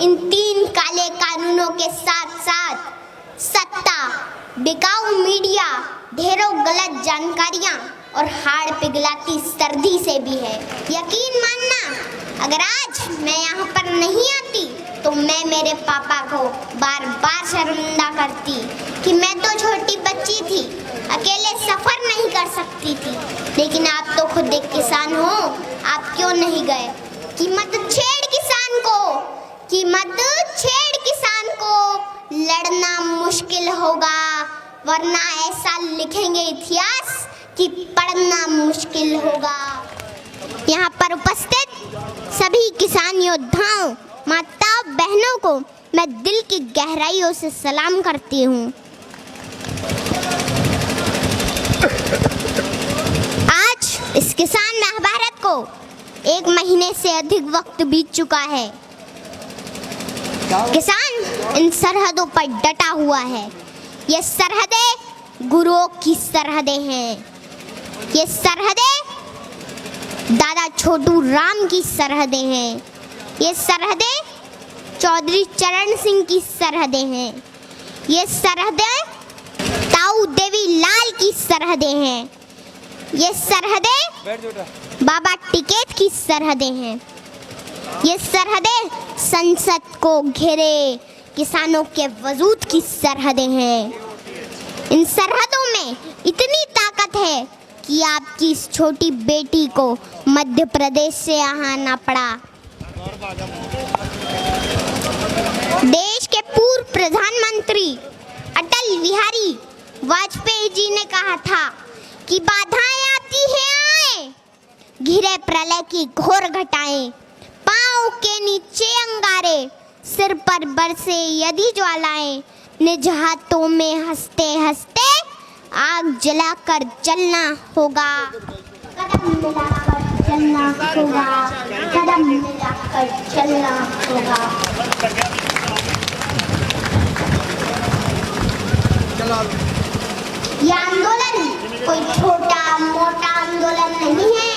इन 3 काले कानूनों के साथ साथ सत्ता, बिकाऊ मीडिया, ढेरों गलत जानकारियां और हाड़ पिघलाती सर्दी से भी है। यकीन मानना, अगर आज मैं यहाँ पर नहीं आती तो मैं मेरे पापा को बार बार शर्मिंदा करती कि मैं तो छोटी बच्ची थी, अकेले सफर नहीं कर सकती थी। लेकिन आप तो खुद एक किसान हो, आप क्यों नहीं गए? कीमत छेड़ किसान को, कीमत छेड़ किसान को, लड़ना मुश्किल होगा, वरना ऐसा लिखेंगे इतिहास कि पढ़ना मुश्किल होगा। यहाँ पर उपस्थित सभी किसान योद्धाओं, माताओं, बहनों को मैं दिल की गहराइयों से सलाम करती हूँ। आज इस किसान महाभारत को 1 महीने से अधिक वक्त बीत चुका है। किसान इन सरहदों पर डटा हुआ है। ये सरहदें गुरुओं की सरहदें हैं। ये सरहदें दादा छोटू राम की सरहदें हैं। ये सरहदें चौधरी चरण सिंह की सरहदें हैं। ये सरहदें ताऊ देवी लाल की सरहदें हैं। ये सरहदें बाबा टिकैत की सरहदें हैं। ये सरहदें संसद को घेरे किसानों के वजूद की सरहदें हैं। इन सरहदों में इतनी ताकत है कि आपकी इस छोटी बेटी को मध्य प्रदेश से आना पड़ा। देश के पूर्व प्रधानमंत्री अटल बिहारी वाजपेयी जी ने कहा था कि बाधाएं आती हैं आए, घिरे प्रलय की घोर घटाएं, पांव के नीचे अंगारे, सिर पर बरसे यदि ज्वालाएं, निज हाथों में हंसते हंसते आग जलाकर जलना होगा। कदम मिलाकर चलना होगा, कदम मिलाकर चलना होगा। यह आंदोलन कोई छोटा मोटा आंदोलन नहीं है।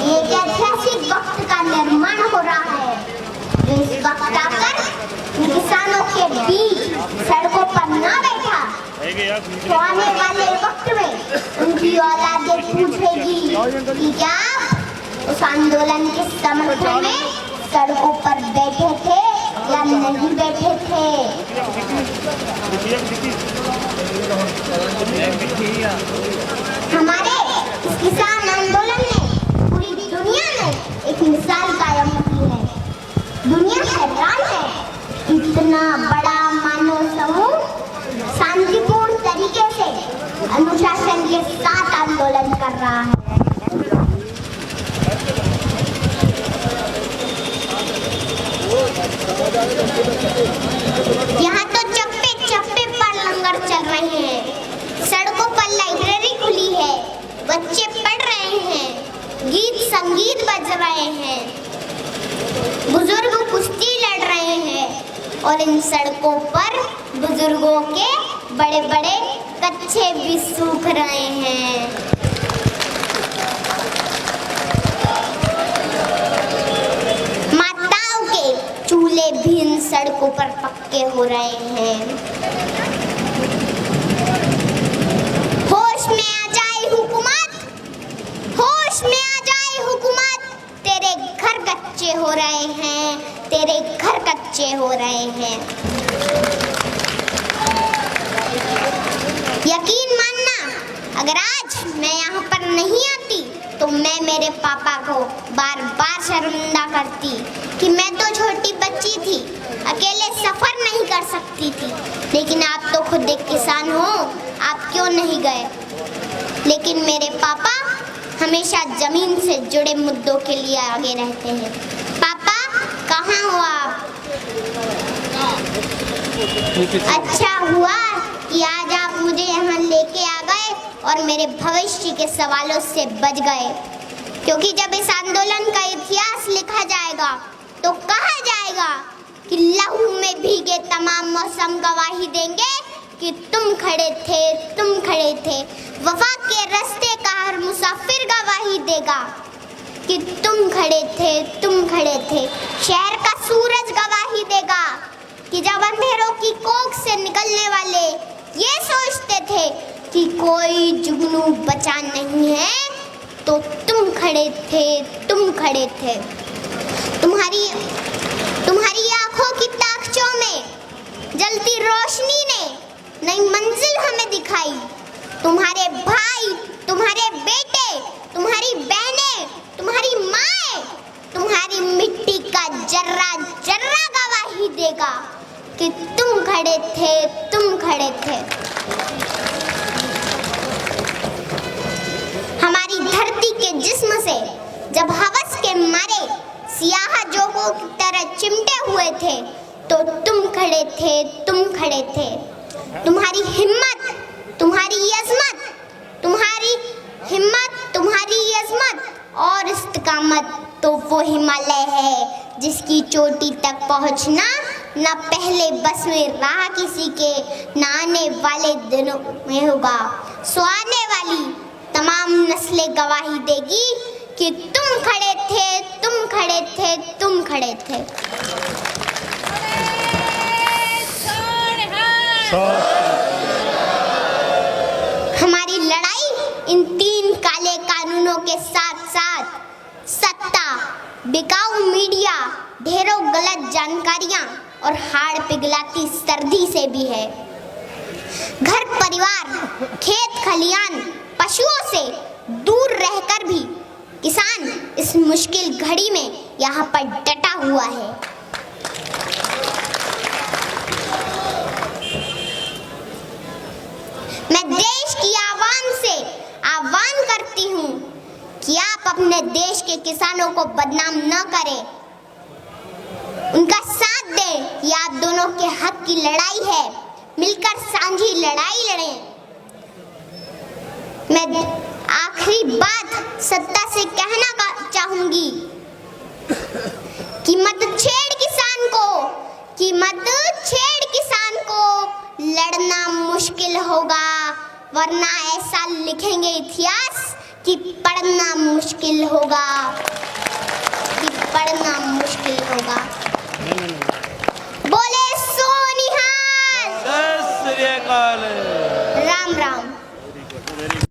ये एक ऐतिहासिक वक्त का निर्माण हो रहा है जो इस वक्त आकर किसानों के बीच सड़कों पर ना बैठा तो आने वाले वक्त में उनकी औलादें पूछेगी कि क्या उस आंदोलन के समर्थन में सड़कों पर बैठे थे या नहीं बैठे थे। हमारे इस किसान आंदोलन ने पूरी दुनिया में एक मिसाल कायम की है। दुनिया हैरान है, इतना बड़ा मानव समूह शांतिपूर्ण तरीके से अनुशासन के साथ आंदोलन कर रहा है। यहाँ तो चप्पे चप्पे पर लंगर चल रहे हैं, सड़कों पर लाइब्रेरी खुली है, बच्चे पढ़ रहे हैं, गीत संगीत बज रहे हैं, बुजुर्ग कुश्ती लड़ रहे हैं और इन सड़कों पर बुजुर्गों के बड़े बड़े कच्छे भी सूख रहे हैं। माताओं के चूल्हे भी इन सड़कों पर पक्के हो रहे हैं। होश में आ जाए हुकूमत, होश में आ जाए हुकूमत, तेरे घर कच्चे हो रहे हैं, तेरे घर कच्चे हो रहे हैं। यकीन मानना, अगर आज मैं यहाँ पर नहीं आती तो मैं मेरे पापा को बार बार शर्मिंदा करती कि मैं तो छोटी बच्ची थी, अकेले सफर नहीं कर सकती थी। लेकिन आप तो खुद एक किसान हो, आप क्यों नहीं गए? लेकिन मेरे पापा हमेशा जमीन से जुड़े मुद्दों के लिए आगे रहते हैं। पापा कहाँ हो आप? अच्छा हुआ कि आज आप मुझे यहाँ लेके आ गए और मेरे भविष्य के सवालों से बच गए, क्योंकि जब इस आंदोलन का इतिहास लिखा जाएगा तो कहा जाएगा कि लहू में भीगे तमाम मौसम गवाही देंगे कि तुम खड़े थे, तुम खड़े थे। वफा के रास्ते का हर मुसाफिर गवाही देगा कि तुम खड़े थे, तुम खड़े थे। शहर का सूरज गवाही देगा कि जब अंधेरों की कोख से निकलने वाले ये सोचते थे कि कोई जुगनू बचा नहीं है, तो तुम खड़े थे। तुम्हारी आंखों की ताकचों में जलती रोशनी ने नई मंजिल हमें दिखाई। तुम्हारे भाई, तुम्हारे बेटे, तुम्हारी बहनें, तुम्हारी माएं, तुम्हारी मिट्टी का जर्रा जर्रा गवाही देगा कि तुम खड़े थे। हमारी धरती के जिस्म से जब हवस के मारे सियाह जोगों की तरह चिमटे हुए थे, तो तुम खड़े थे। तुम्हारी हिम्मत, तुम्हारी अज़मत और इस्तिकामत तो वो हिमालय है जिसकी चोटी तक पहुंचना न पहले बस में रहा किसी के, न आने वाले दिनों में होगा। सो आने वाली तमाम नस्लें गवाही देगी कि तुम खड़े थे। हमारी लड़ाई इन 3 काले कानूनों के साथ साथ सत्ता, बिकाऊ मीडिया, ढेरों गलत जानकारियां और हाड़ पिघलाती सर्दी से भी है। घर परिवार, खेत खलियान, पशुओं से दूर रहकर भी किसान इस मुश्किल घड़ी में यहाँ पर डटा हुआ है। मैं देश की आवाम से आह्वान करती हूँ कि आप अपने देश के किसानों को बदनाम न करें, उनका साथ दें। ये आप दोनों के हक की लड़ाई है, मिलकर सांझी लड़ाई लड़ें। मैं आखिरी बात सत्ता से कहना चाहूंगी कि मत छेड़ किसान को, लड़ना मुश्किल होगा, वरना ऐसा लिखेंगे इतिहास कि पढ़ना मुश्किल होगा।